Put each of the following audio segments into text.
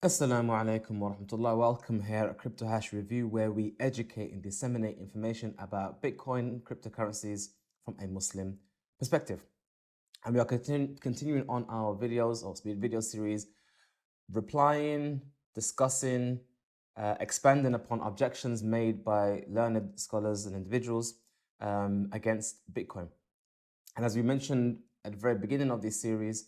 Assalamu alaikum wa rahmatullah. Welcome here at Crypto Hash Review, where we educate and disseminate information about Bitcoin, cryptocurrencies from a Muslim perspective. And we are continuing on our videos or speed video series, replying, discussing, expanding upon objections made by learned scholars and individuals against Bitcoin. And as we mentioned at the very beginning of this series,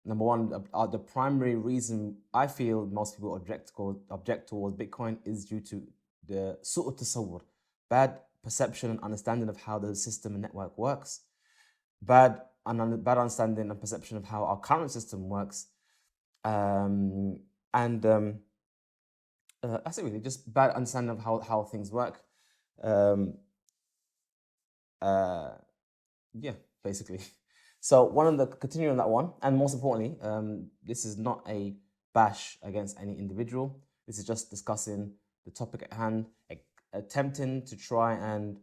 number one, the primary reason I feel most people object towards Bitcoin is due to the su'u tasawwur, bad perception and understanding of how the system and network works, bad understanding and perception of how our current system works, that's it really, just bad understanding of how things work. Yeah, basically. So continuing on that one, and most importantly, this is not a bash against any individual. This is just discussing the topic at hand, attempting to try and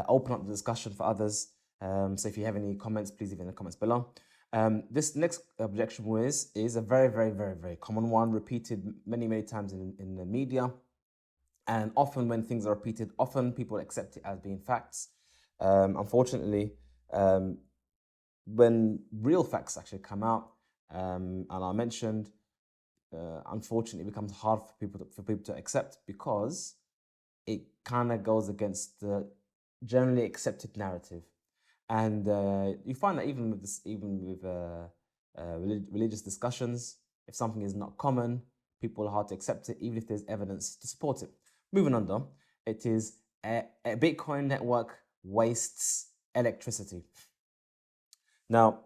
open up the discussion for others. So if you have any comments, please leave in the comments below. This next objection is a very, very, very, very common one, repeated many, many times in the media. And often when things are repeated, often people accept it as being facts. Unfortunately, when real facts actually come out, and I mentioned, unfortunately, it becomes hard for people to accept because it kind of goes against the generally accepted narrative, and you find that even with religious discussions, if something is not common, people are hard to accept it, even if there's evidence to support it. Moving on, though, it is a Bitcoin network wastes electricity. Now,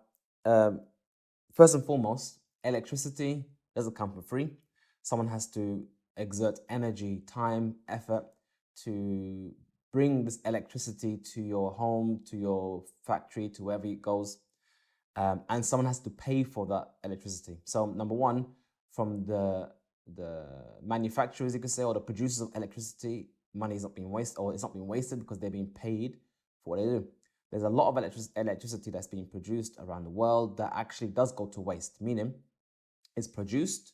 first and foremost, electricity doesn't come for free. Someone has to exert energy, time, effort to bring this electricity to your home, to your factory, to wherever it goes. And someone has to pay for that electricity. So number one, from the manufacturers, you could say, or the producers of electricity, money is not being wasted, or it's not being wasted because they're being paid for what they do. There's a lot of electricity that's being produced around the world that actually does go to waste, meaning it's produced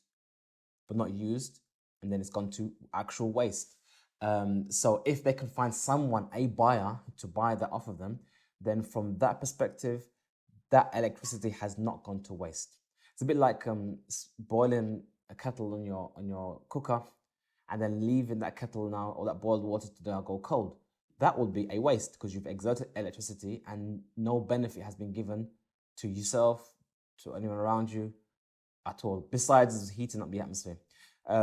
but not used, and then it's gone to actual waste. So if they can find someone, a buyer, to buy that off of them, then from that perspective, that electricity has not gone to waste. It's a bit like boiling a kettle on your cooker and then leaving that kettle now, or that boiled water to now go cold. That would be a waste because you've exerted electricity and no benefit has been given to yourself, to anyone around you at all, besides heating up the atmosphere.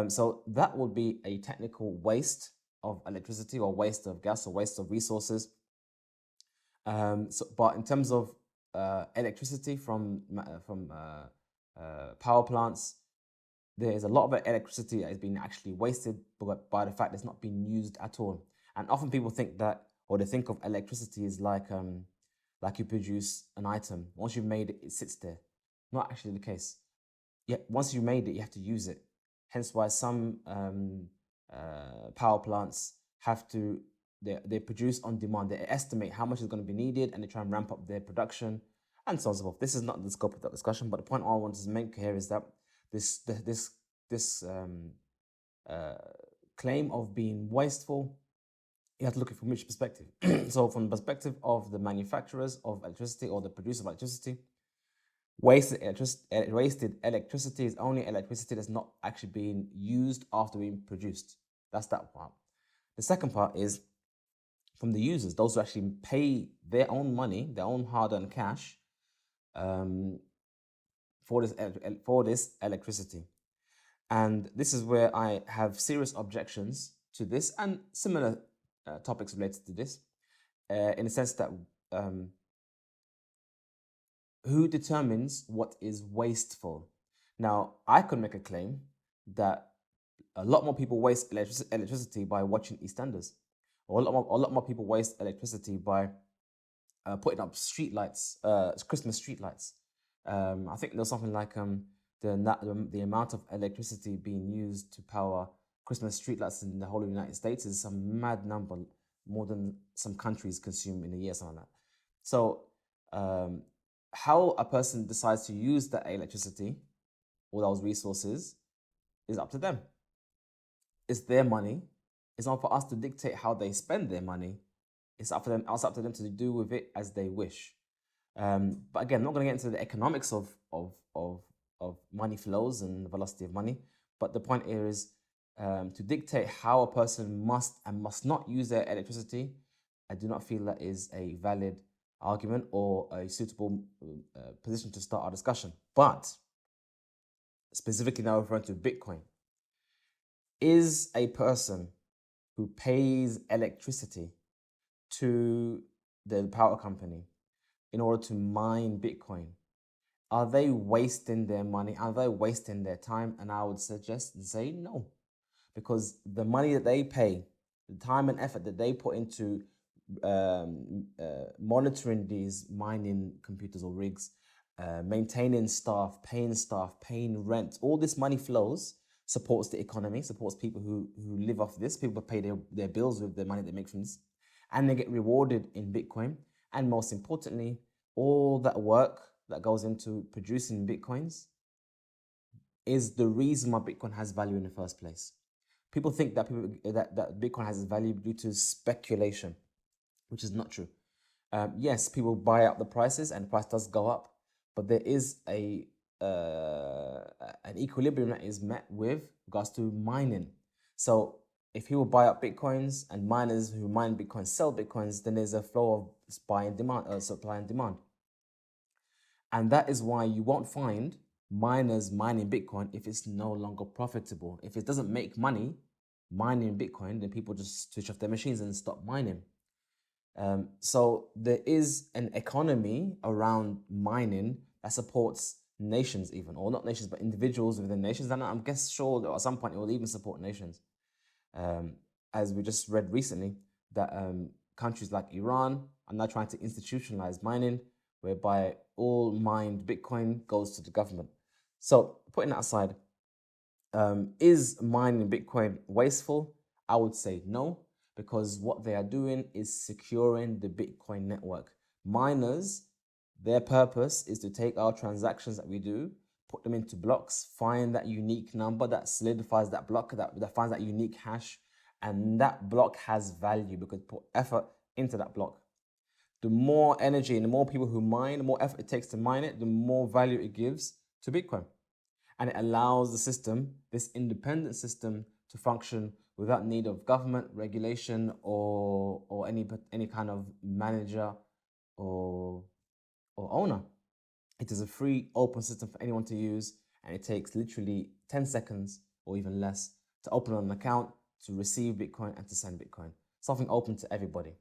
So that would be a technical waste of electricity, or waste of gas, or waste of resources. But in terms of electricity from power plants, there is a lot of electricity that is being actually wasted by the fact it's not being used at all. And often people think that, or they think of electricity as like you produce an item. Once you've made it, it sits there. Not actually the case. Yeah, once you made it, you have to use it. Hence why some power plants have to, they produce on demand. They estimate how much is going to be needed and they try and ramp up their production and so on and so forth. This is not the scope of that discussion, but the point I want to make here is that this claim of being wasteful, you have to look at it from which perspective. So from the perspective of the manufacturers of electricity, or the producer of electricity, wasted electricity is only electricity that's not actually being used after being produced. That's that part. The second part is from the users, those who actually pay their own money, their own hard-earned cash, for this electricity. And this is where I have serious objections to this and similar topics related to this, in the sense that who determines what is wasteful? Now, I could make a claim that a lot more people waste electricity by watching EastEnders, or a lot more people waste electricity by putting up street lights, Christmas street lights. I think there's something like the amount of electricity being used to power Christmas streetlights in the whole of the United States is some mad number, more than some countries consume in a year, something like that. So how a person decides to use that electricity or those resources is up to them. It's their money. It's not for us to dictate how they spend their money. It's up for them. It's up to them to do with it as they wish. But again, I'm not going to get into the economics of money flows and the velocity of money. But the point here is to dictate how a person must and must not use their electricity. I do not feel that is a valid argument or a suitable position to start our discussion. But specifically now referring to Bitcoin, is a person who pays electricity to the power company in order to mine Bitcoin, are they wasting their money? Are they wasting their time? And I would suggest and say no, because the money that they pay, the time and effort that they put into monitoring these mining computers or rigs, maintaining staff, paying rent, all this money flows, supports the economy, supports people who live off this. People pay their bills with the money they make from this, and they get rewarded in Bitcoin. And most importantly, all that work that goes into producing Bitcoins is the reason why Bitcoin has value in the first place. People think that that Bitcoin has value due to speculation, which is not true. Yes, people buy up the prices and the price does go up, but there is an equilibrium that is met with regards to mining. So if people buy up Bitcoins and miners who mine Bitcoins sell Bitcoins, then there's a flow of supply and demand. And that is why you won't find miners mining Bitcoin if it's no longer profitable. If it doesn't make money mining Bitcoin, then people just switch off their machines and stop mining. So there is an economy around mining that supports nations even, or not nations, but individuals within nations. And I'm guess sure that at some point it will even support nations. As we just read recently, that countries like Iran are now trying to institutionalize mining, whereby all mined Bitcoin goes to the government. So putting that aside, is mining Bitcoin wasteful? I would say no, because what they are doing is securing the Bitcoin network. Miners, their purpose is to take our transactions that we do, put them into blocks, find that unique number that solidifies that block, that finds that unique hash, and that block has value because put effort into that block. The more energy and the more people who mine, the more effort it takes to mine it, the more value it gives to Bitcoin. And it allows the system, this independent system, to function without need of government regulation or any kind of manager or owner. It is a free, open system for anyone to use, and it takes literally 10 seconds or even less to open an account, to receive Bitcoin, and to send Bitcoin. Something open to everybody.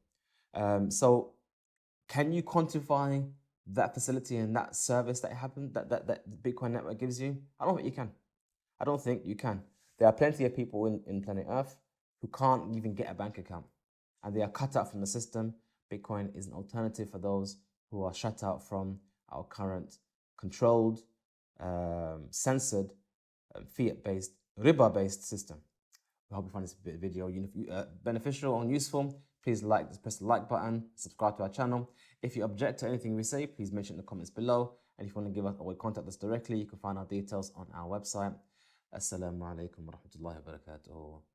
So can you quantify that facility and that service that happened, that Bitcoin network gives you? I don't think you can. I don't think you can. There are plenty of people in planet Earth who can't even get a bank account, and they are cut out from the system. Bitcoin is an alternative for those who are shut out from our current controlled, censored, fiat-based, riba-based system. I hope you find this video beneficial and useful. Please press the like button, subscribe to our channel. If you object to anything we say, please mention in the comments below. And if you want to give us or contact us directly, you can find our details on our website. Assalamu alaikum wa rahmatullahi wa barakatuh.